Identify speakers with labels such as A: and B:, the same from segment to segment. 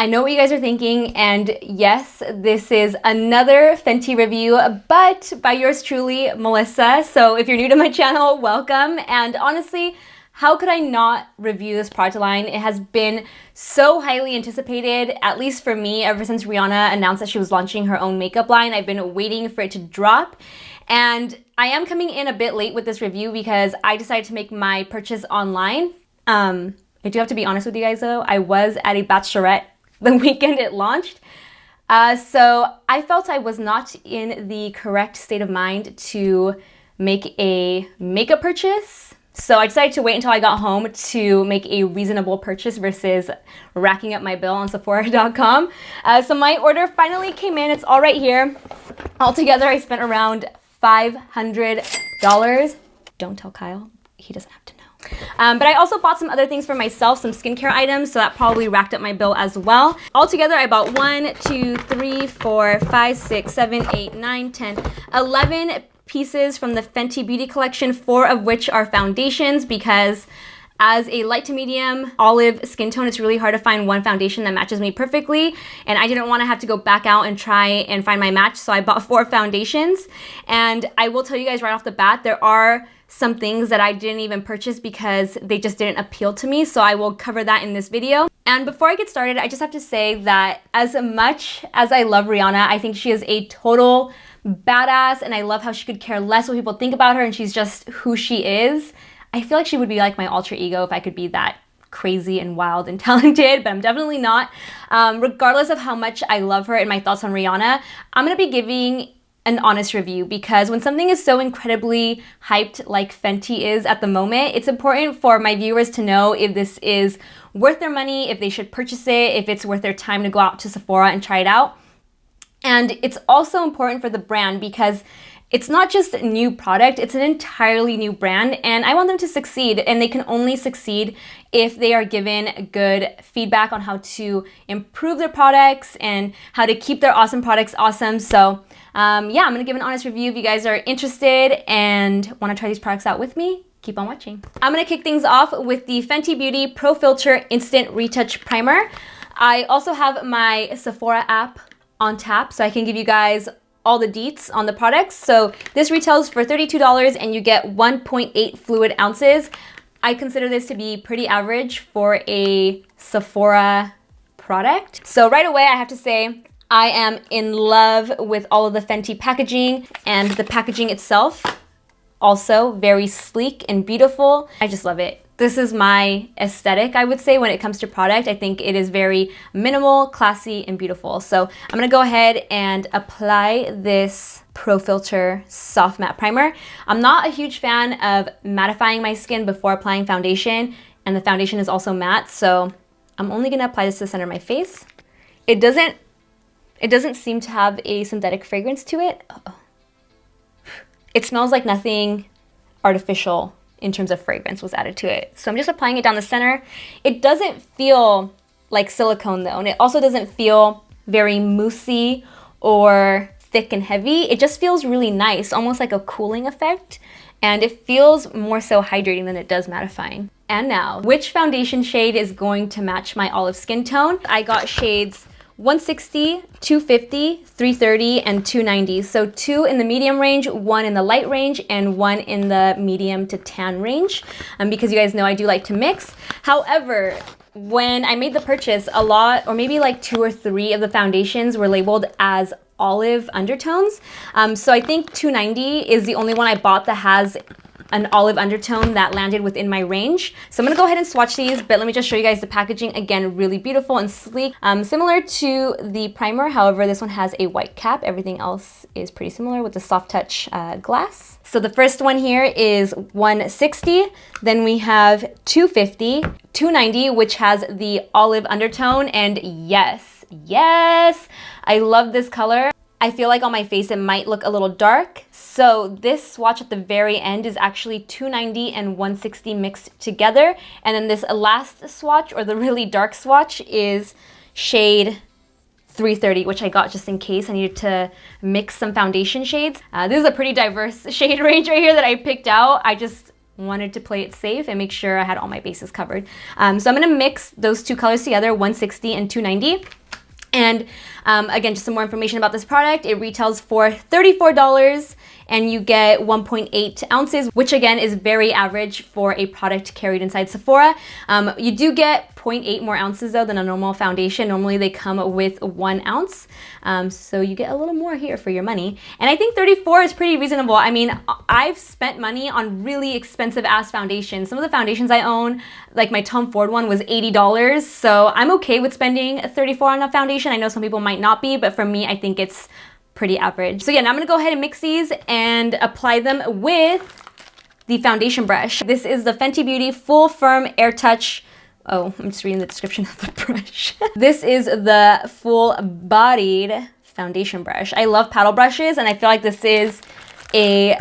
A: I know what you guys are thinking, and yes, this is another Fenty review, but by yours truly, Melissa. So if you're new to my channel, welcome. And honestly, how could I not review this product line? It has been so highly anticipated, at least for me, ever since Rihanna announced that she was launching her own makeup line. I've been waiting for it to drop. And I am coming in a bit late with this review because I decided to make my purchase online. I do have to be honest with you guys though, I was at a bachelorette the weekend it launched. So I felt I was not in the correct state of mind to make a makeup purchase. So I decided to wait until I got home to make a reasonable purchase versus racking up my bill on Sephora.com. So my order finally came in. It's all right here. Altogether, I spent around $500. Don't tell Kyle. He doesn't have to know. But I also bought some other things for myself, some skincare items, so that probably racked up my bill as well. Altogether, I bought 1, 2, 3, 4, 5, 6, 7, 8, 9, 10, 11 pieces from the Fenty Beauty collection, 4 of which are foundations because as a light to medium olive skin tone, it's really hard to find one foundation that matches me perfectly, and I didn't want to have to go back out and try and find my match, so I bought 4 foundations. And I will tell you guys right off the bat, there are some things that I didn't even purchase because they just didn't appeal to me, so I will cover that in this video. And before I get started, I just have to say that as much as I love Rihanna, I think she is a total badass, and I love how she could care less what people think about her, and she's just who she is. I feel like she would be like my alter ego if I could be that crazy and wild and talented, but I'm definitely not. Regardless of how much I love her and my thoughts on Rihanna, I'm gonna be giving an honest review because when something is so incredibly hyped like Fenty is at the moment, it's important for my viewers to know if this is worth their money, if they should purchase it, if it's worth their time to go out to Sephora and try it out. And it's also important for the brand because it's not just a new product, it's an entirely new brand, and I want them to succeed, and they can only succeed if they are given good feedback on how to improve their products and how to keep their awesome products awesome. So yeah, I'm gonna give an honest review. If you guys are interested and wanna try these products out with me, keep on watching. I'm gonna kick things off with the Fenty Beauty Pro Filter Instant Retouch Primer. I also have my Sephora app on tap, so I can give you guys all the deets on the products. So this retails for $32 and you get 1.8 fluid ounces. I consider this to be pretty average for a Sephora product. So right away, I have to say, I am in love with all of the Fenty packaging, and the packaging itself, also very sleek and beautiful. I just love it. This is my aesthetic, I would say, when it comes to product. I think it is very minimal, classy, and beautiful. So I'm gonna go ahead and apply this Pro Filter Soft Matte Primer. I'm not a huge fan of mattifying my skin before applying foundation, and the foundation is also matte, so I'm only gonna apply this to the center of my face. It doesn't seem to have a synthetic fragrance to it. Uh-oh. It smells like nothing artificial in terms of fragrance was added to it. So I'm just applying it down the center. It doesn't feel like silicone though, and it also doesn't feel very moussey or thick and heavy. It just feels really nice, almost like a cooling effect, and it feels more so hydrating than it does mattifying. And now, which foundation shade is going to match my olive skin tone? I got shades 160, 250, 330, and 290. So 2 in the medium range, 1 in the light range, and 1 in the medium to tan range. Because you guys know I do like to mix. However, when I made the purchase, a lot, or maybe like 2 or 3 of the foundations were labeled as olive undertones. So I think 290 is the only one I bought that has an olive undertone that landed within my range. So I'm gonna go ahead and swatch these, but let me just show you guys the packaging. Again, really beautiful and sleek. Similar to the primer, however, this one has a white cap. Everything else is pretty similar with the soft touch glass. So the first one here is 160, then we have 250, 290, which has the olive undertone, and yes, I love this color. I feel like on my face it might look a little dark. So this swatch at the very end is actually 290 and 160 mixed together. And then this last swatch, or the really dark swatch, is shade 330, which I got just in case I needed to mix some foundation shades. This is a pretty diverse shade range right here that I picked out. I just wanted to play it safe and make sure I had all my bases covered. So I'm gonna mix those two colors together, 160 and 290. And again, just some more information about this product. It retails for $34 and you get 1.8 ounces, which again is very average for a product carried inside Sephora. You do get 0.8 more ounces though than a normal foundation. Normally they come with 1 ounce. So you get a little more here for your money. And I think 34 is pretty reasonable. I mean, I've spent money on really expensive ass foundations. Some of the foundations I own, like my Tom Ford one, was $80. So I'm okay with spending 34 on a foundation. I know some people might not be, but for me, I think it's pretty average. So yeah, now I'm gonna go ahead and mix these and apply them with the foundation brush. This is the Fenty Beauty Full Firm Air Touch. Oh, I'm just reading the description of the brush. This is the full bodied foundation brush. I love paddle brushes and I feel like this is a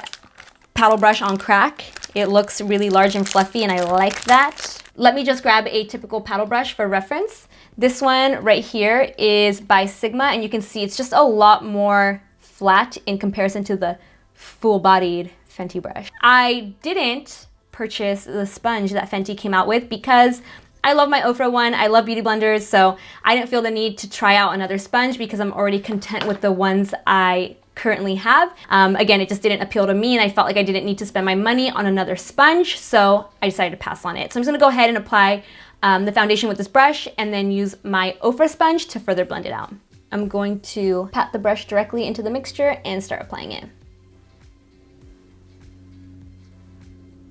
A: paddle brush on crack. It looks really large and fluffy and I like that. Let me just grab a typical paddle brush for reference. This one right here is by Sigma and you can see it's just a lot more flat in comparison to the full-bodied Fenty brush. I didn't purchase the sponge that Fenty came out with because I love my Ofra one, I love beauty blenders, so I didn't feel the need to try out another sponge because I'm already content with the ones I currently have. Again, it just didn't appeal to me and I felt like I didn't need to spend my money on another sponge, so I decided to pass on it. So I'm just gonna go ahead and apply the foundation with this brush and then use my Ofra sponge to further blend it out. I'm going to pat the brush directly into the mixture and start applying it.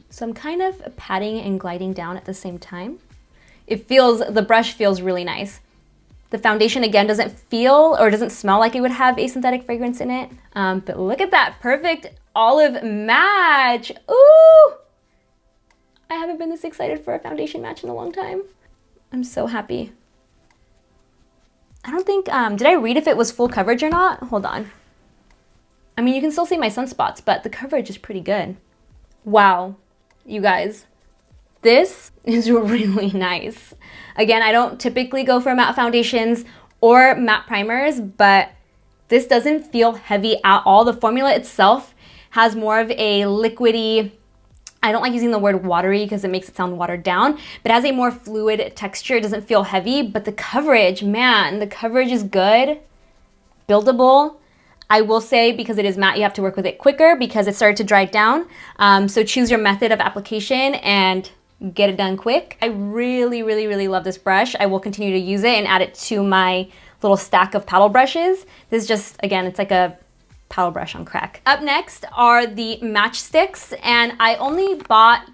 A: So I'm kind of patting and gliding down at the same time. The brush feels really nice. The foundation again doesn't feel or doesn't smell like it would have a synthetic fragrance in it. But look at that perfect olive match. Ooh! I haven't been this excited for a foundation match in a long time. I'm so happy. I don't think, did I read if it was full coverage or not? Hold on. I mean, you can still see my sunspots, but the coverage is pretty good. Wow, you guys. This is really nice. Again, I don't typically go for matte foundations or matte primers, but this doesn't feel heavy at all. The formula itself has more of a liquidy, I don't like using the word watery because it makes it sound watered down, but it has a more fluid texture. It doesn't feel heavy, but the coverage, man, the coverage is good, buildable. I will say because it is matte, you have to work with it quicker because it started to dry down. So choose your method of application and get it done quick. I really, really, really love this brush. I will continue to use it and add it to my little stack of paddle brushes. This is just, again, it's like a paddle brush on crack. Up next are the matchsticks, and I only bought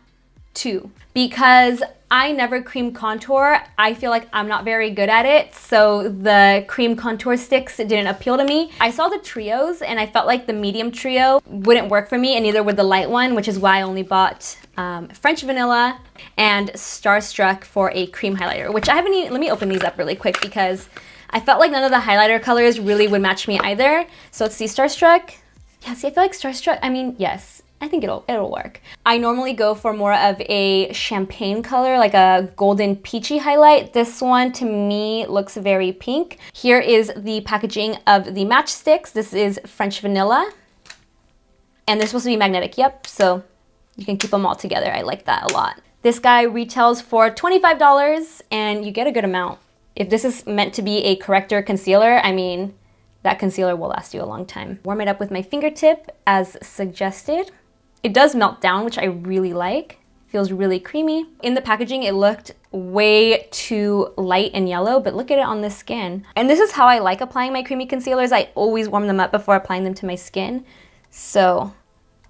A: 2 because I never cream contour. I feel like I'm not very good at it, so the cream contour sticks didn't appeal to me. I saw the trios and I felt like the medium trio wouldn't work for me, and neither would the light one, which is why I only bought French Vanilla and Starstruck for a cream highlighter, which I haven't even, let me open these up really quick because I felt like none of the highlighter colors really would match me either. So let's see, Starstruck. Yeah, see, I feel like Starstruck, I mean, yes, I think it'll work. I normally go for more of a champagne color, like a golden peachy highlight. This one to me looks very pink. Here is the packaging of the matchsticks. This is French Vanilla. And they're supposed to be magnetic, yep. So you can keep them all together. I like that a lot. This guy retails for $25 and you get a good amount. If this is meant to be a corrector concealer, I mean, that concealer will last you a long time. Warm it up with my fingertip as suggested. It does melt down, which I really like. Feels really creamy. In the packaging, it looked way too light and yellow, but look at it on the skin. And this is how I like applying my creamy concealers. I always warm them up before applying them to my skin. So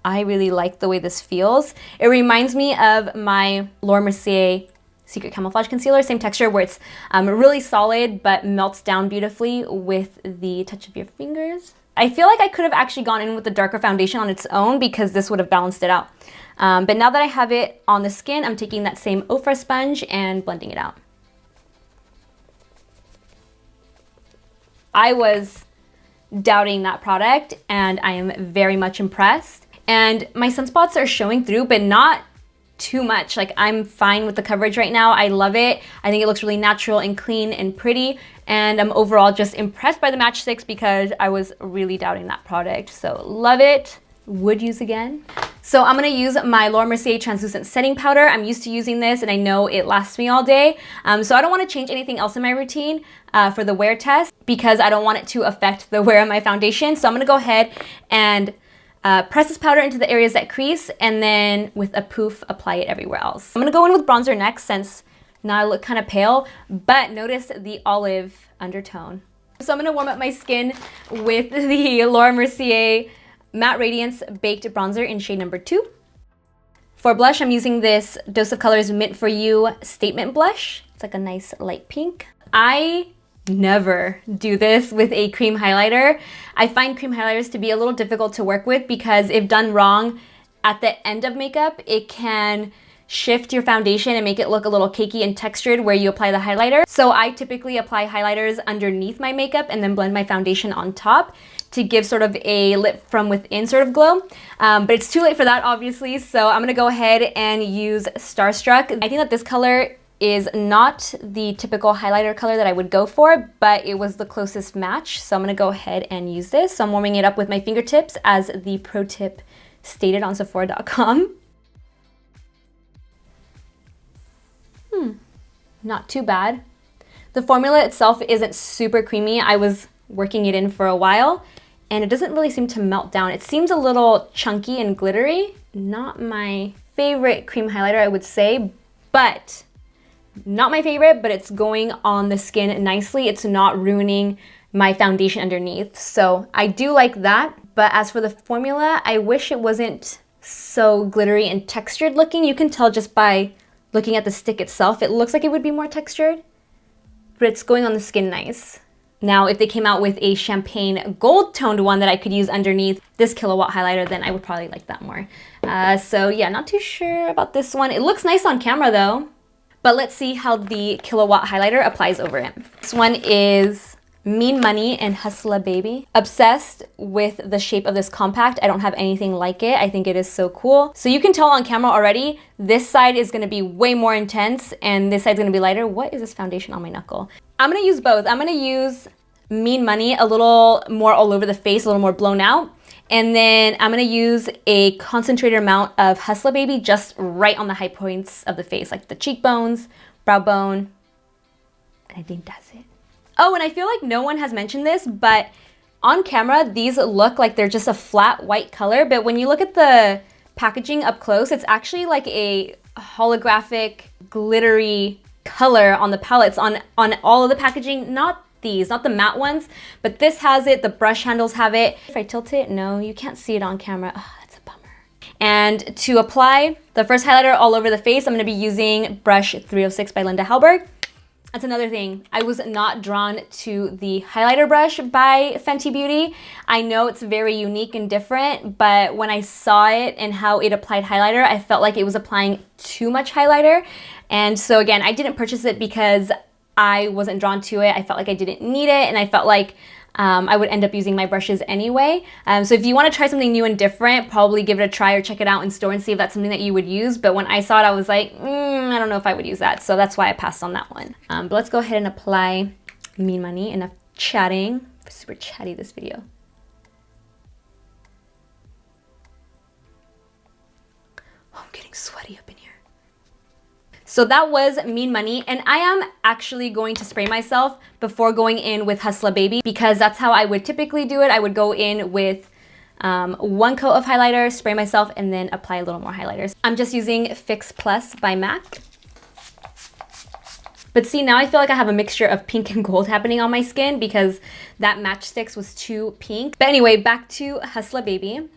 A: I really like the way this feels. It reminds me of my Laura Mercier Secret Camouflage Concealer, same texture where it's really solid but melts down beautifully with the touch of your fingers. I feel like I could have actually gone in with the darker foundation on its own because this would have balanced it out. But now that I have it on the skin, I'm taking that same Ofra sponge and blending it out. I was doubting that product and I am very much impressed. And my sunspots are showing through, but not too much. Like, I'm fine with the coverage right now. I love it. I think it looks really natural and clean and pretty. And I'm overall just impressed by the matchsticks because I was really doubting that product. So love it. Would use again. So I'm going to use my Laura Mercier translucent setting powder. I'm used to using this and I know it lasts me all day. So I don't want to change anything else in my routine for the wear test because I don't want it to affect the wear of my foundation. So I'm going to go ahead and press this powder into the areas that crease and then with a poof apply it everywhere else. I'm going to go in with bronzer next since now I look kind of pale, but notice the olive undertone. So I'm going to warm up my skin with the Laura Mercier Matte Radiance Baked Bronzer in shade number 2. For blush, I'm using this Dose of Colors Mint For You Statement Blush. It's like a nice light pink. I never do this with a cream highlighter. I find cream highlighters to be a little difficult to work with because if done wrong at the end of makeup, it can shift your foundation and make it look a little cakey and textured where you apply the highlighter. So I typically apply highlighters underneath my makeup and then blend my foundation on top to give sort of a lit from within sort of glow. But it's too late for that, obviously. So I'm gonna go ahead and use Starstruck. I think that this color is not the typical highlighter color that I would go for, but it was the closest match. So I'm gonna go ahead and use this. So I'm warming it up with my fingertips as the pro tip stated on Sephora.com. Not too bad. The formula itself isn't super creamy. I was working it in for a while and it doesn't really seem to melt down. It seems a little chunky and glittery. Not my favorite cream highlighter, I would say, but not my favorite, but it's going on the skin nicely. It's not ruining my foundation underneath. So I do like that. But as for the formula, I wish it wasn't so glittery and textured looking. You can tell just by looking at the stick itself, it looks like it would be more textured, but it's going on the skin nice. Now, if they came out with a champagne gold toned one that I could use underneath this Killawatt highlighter, then I would probably like that more. So yeah, not too sure about this one. It looks nice on camera though, but let's see how the Killawatt highlighter applies over it. This one is Mean Money and Hustla Baby. Obsessed with the shape of this compact. I don't have anything like it. I think it is so cool. So you can tell on camera already, this side is gonna be way more intense and this side's gonna be lighter. What is this foundation on my knuckle? I'm gonna use both. I'm gonna use Mean Money a little more all over the face, a little more blown out. And then I'm gonna use a concentrated amount of Hustla Baby just right on the high points of the face, like the cheekbones, brow bone, and I think that's it. Oh, and I feel like no one has mentioned this, but on camera, these look like they're just a flat white color, but when you look at the packaging up close, it's actually like a holographic, glittery color on the palettes on all of the packaging, not these, not the matte ones, but this has it, the brush handles have it. If I tilt it, no, you can't see it on camera. Oh, that's a bummer. And to apply the first highlighter all over the face, I'm gonna be using brush 306 by Linda Hallberg. That's another thing. I was not drawn to the highlighter brush by Fenty Beauty. I know it's very unique and different, but when I saw it and how it applied highlighter, I felt like it was applying too much highlighter. And so again, I didn't purchase it because I wasn't drawn to it. I felt like I didn't need it, and I felt like I would end up using my brushes anyway. So if you want to try something new and different, probably give it a try or check it out in store and see if that's something that you would use. But when I saw it, I was like, I don't know if I would use that. So that's why I passed on that one. But let's go ahead and apply Mean Money. Enough chatting. Super chatty this video. Oh, I'm getting sweaty up in here. So that was Mean Money, and I am actually going to spray myself before going in with Hustla Baby because that's how I would typically do it. I would go in with one coat of highlighter, spray myself, and then apply a little more highlighters. I'm just using Fix Plus by MAC. But see, now I feel like I have a mixture of pink and gold happening on my skin because that Matchsticks was too pink. But anyway, back to Hustla Baby.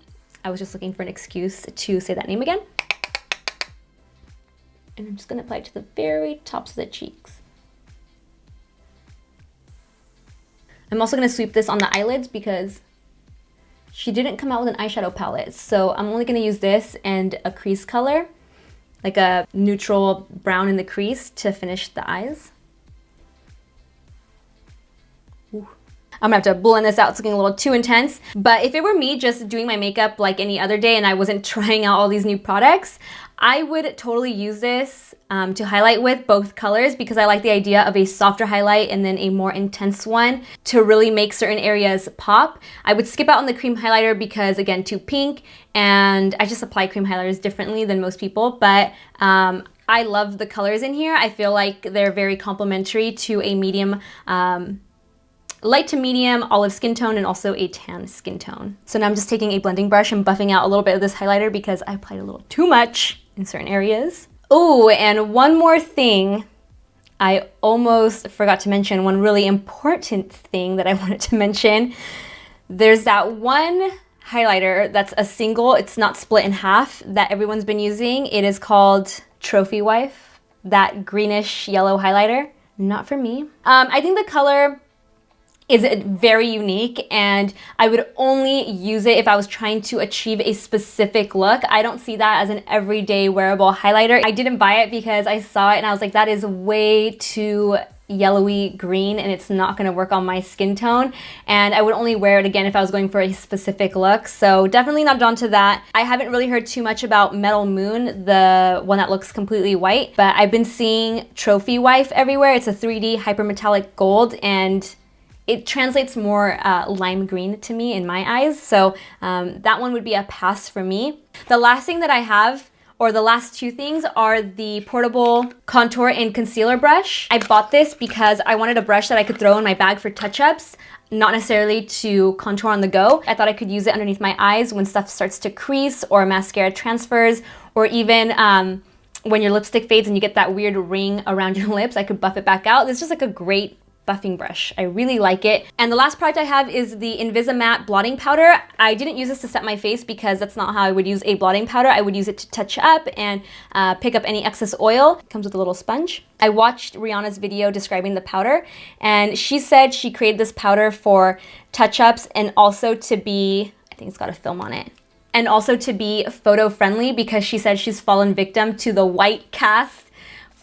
A: I was just looking for an excuse to say that name again. And I'm just gonna apply it to the very tops of the cheeks. I'm also gonna sweep this on the eyelids because she didn't come out with an eyeshadow palette. So I'm only gonna use this and a crease color, like a neutral brown in the crease to finish the eyes. Ooh. I'm gonna have to blend this out. It's looking a little too intense. But if it were me just doing my makeup like any other day and I wasn't trying out all these new products, I would totally use this to highlight with both colors, because I like the idea of a softer highlight and then a more intense one to really make certain areas pop. I would skip out on the cream highlighter because, again, too pink, and I just apply cream highlighters differently than most people, but I love the colors in here. I feel like they're very complementary to a medium, light to medium olive skin tone and also a tan skin tone. So now I'm just taking a blending brush and buffing out a little bit of this highlighter because I applied a little too much in certain areas. Oh, and one more thing. I almost forgot to mention one really important thing that I wanted to mention. There's that one highlighter that's a single, it's not split in half, that everyone's been using. It is called Trophy Wife, that greenish yellow highlighter. Not for me. I think the color is very unique, and I would only use it if I was trying to achieve a specific look. I don't see that as an everyday wearable highlighter. I didn't buy it because I saw it and I was like, that is way too yellowy green and it's not gonna work on my skin tone, and I would only wear it again if I was going for a specific look. So definitely not drawn to that. I haven't really heard too much about Metal Moon, the one that looks completely white, but I've been seeing Trophy Wife everywhere. It's a 3D hypermetallic gold, and it translates more lime green to me in my eyes. So that one would be a pass for me. The last thing that I have, or the last two things, are the portable contour and concealer brush. I bought this because I wanted a brush that I could throw in my bag for touch-ups, not necessarily to contour on the go. I thought I could use it underneath my eyes when stuff starts to crease or mascara transfers, or even when your lipstick fades and you get that weird ring around your lips, I could buff it back out. It's just like a great buffing brush. I really like it. And the last product I have is the Invisimatte blotting powder. I didn't use this to set my face because that's not how I would use a blotting powder. I would use it to touch up and pick up any excess oil. It comes with a little sponge. I watched Rihanna's video describing the powder, and she said she created this powder for touch-ups and also to be, I think it's got a film on it, and also to be photo friendly, because she said she's fallen victim to the white cast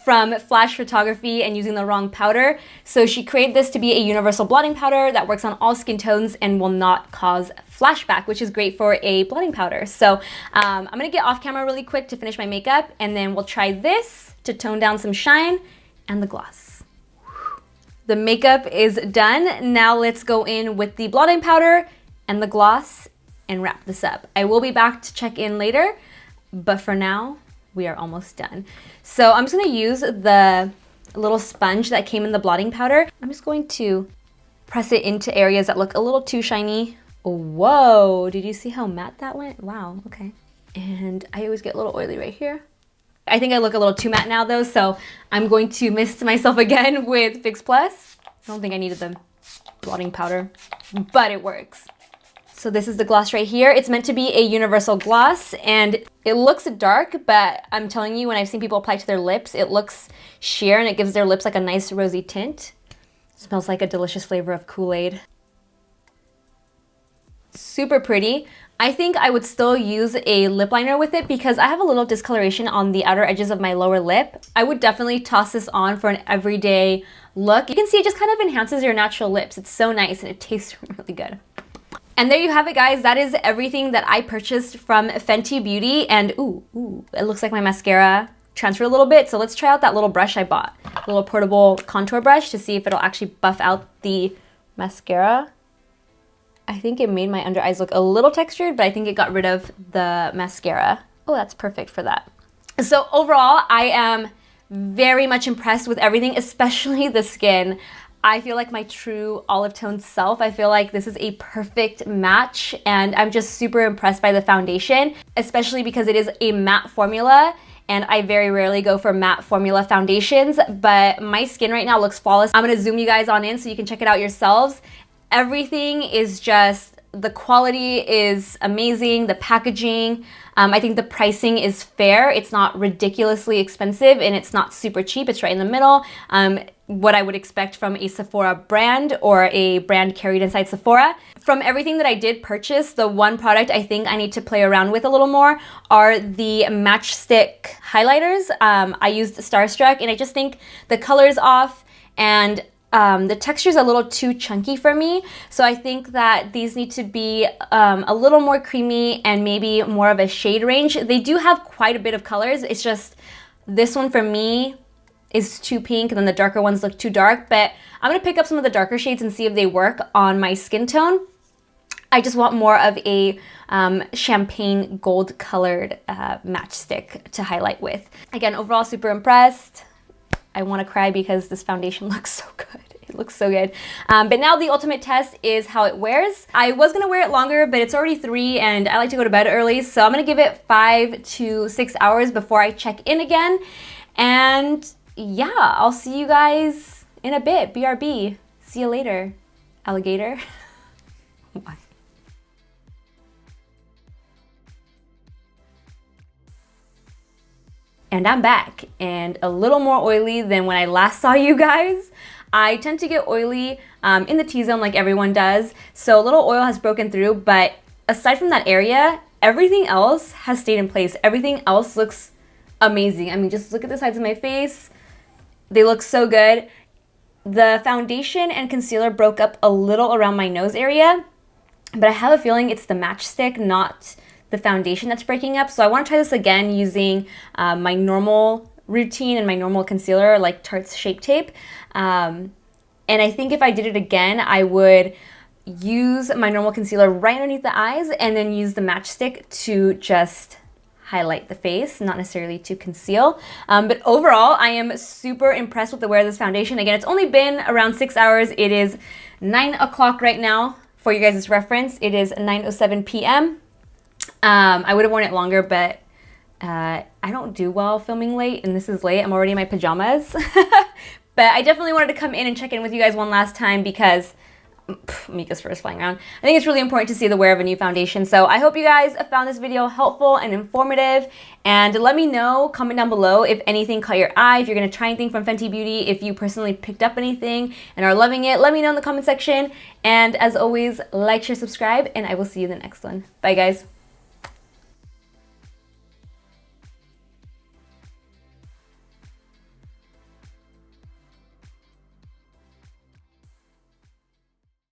A: from flash photography and using the wrong powder. So she created this to be a universal blotting powder that works on all skin tones and will not cause flashback, which is great for a blotting powder. So I'm gonna get off camera really quick to finish my makeup, and then we'll try this to tone down some shine and the gloss. The makeup is done. Now let's go in with the blotting powder and the gloss and wrap this up. I will be back to check in later, but for now, we are almost done. So I'm just gonna use the little sponge that came in the blotting powder. I'm just going to press it into areas that look a little too shiny. Whoa, did you see how matte that went? Wow, okay. And I always get a little oily right here. I think I look a little too matte now though, so I'm going to mist myself again with Fix Plus. I don't think I needed the blotting powder, but it works. So this is the gloss right here. It's meant to be a universal gloss, and it looks dark, but I'm telling you, when I've seen people apply it to their lips, it looks sheer and it gives their lips like a nice rosy tint. It smells like a delicious flavor of Kool-Aid. Super pretty. I think I would still use a lip liner with it because I have a little discoloration on the outer edges of my lower lip. I would definitely toss this on for an everyday look. You can see it just kind of enhances your natural lips. It's so nice and it tastes really good. And there you have it, guys. That is everything that I purchased from Fenty Beauty. And ooh, it looks like my mascara transferred a little bit. So let's try out that little brush I bought. A little portable contour brush to see if it'll actually buff out the mascara. I think it made my under eyes look a little textured, but I think it got rid of the mascara. Oh, that's perfect for that. So overall, I am very much impressed with everything, especially the skin. I feel like my true olive tone self. I feel like this is a perfect match, and I'm just super impressed by the foundation, especially because it is a matte formula, and I very rarely go for matte formula foundations, but my skin right now looks flawless. I'm gonna zoom you guys on in so you can check it out yourselves. Everything is just, the quality is amazing, the packaging, I think the pricing is fair. It's not ridiculously expensive and it's not super cheap. It's right in the middle. What I would expect from a Sephora brand or a brand carried inside Sephora. From everything that I did purchase, the one product I think I need to play around with a little more are the matchstick highlighters. I used Starstruck and I just think the color is off, and the texture is a little too chunky for me. So I think that these need to be a little more creamy and maybe more of a shade range. They do have quite a bit of colors. It's just this one for me is too pink and then the darker ones look too dark. But I'm going to pick up some of the darker shades and see if they work on my skin tone. I just want more of a champagne gold colored matchstick to highlight with. Again, overall super impressed. I want to cry because this foundation looks so good. It looks so good. But now the ultimate test is how it wears. I was going to wear it longer, but it's already 3 and I like to go to bed early. So I'm going to give it 5 to 6 hours before I check in again. And yeah, I'll see you guys in a bit. BRB. See you later, alligator. Bye. And I'm back, and a little more oily than when I last saw you guys. I tend to get oily in the T-zone like everyone does, so a little oil has broken through, but aside from that area, everything else has stayed in place. Everything else looks amazing. I mean, just look at the sides of my face. They look so good. The foundation and concealer broke up a little around my nose area, but I have a feeling it's the matchstick, not the foundation that's breaking up. So I want to try this again using my normal routine and my normal concealer, like Tarte's Shape Tape. And I think if I did it again, I would use my normal concealer right underneath the eyes and then use the matchstick to just highlight the face, not necessarily to conceal. But overall, I am super impressed with the wear of this foundation. Again, it's only been around 6 hours. It is 9 o'clock right now. For you guys' reference, it is 9:07 p.m. I would have worn it longer, but I don't do well filming late, and this is late. I'm already in my pajamas. But I definitely wanted to come in and check in with you guys one last time because MEEKA's fur is flying around. I think it's really important to see the wear of a new foundation. So I hope you guys found this video helpful and informative. And let me know, comment down below if anything caught your eye, if you're going to try anything from Fenty Beauty, if you personally picked up anything and are loving it. Let me know in the comment section. And as always, like, share, subscribe, and I will see you in the next one. Bye, guys.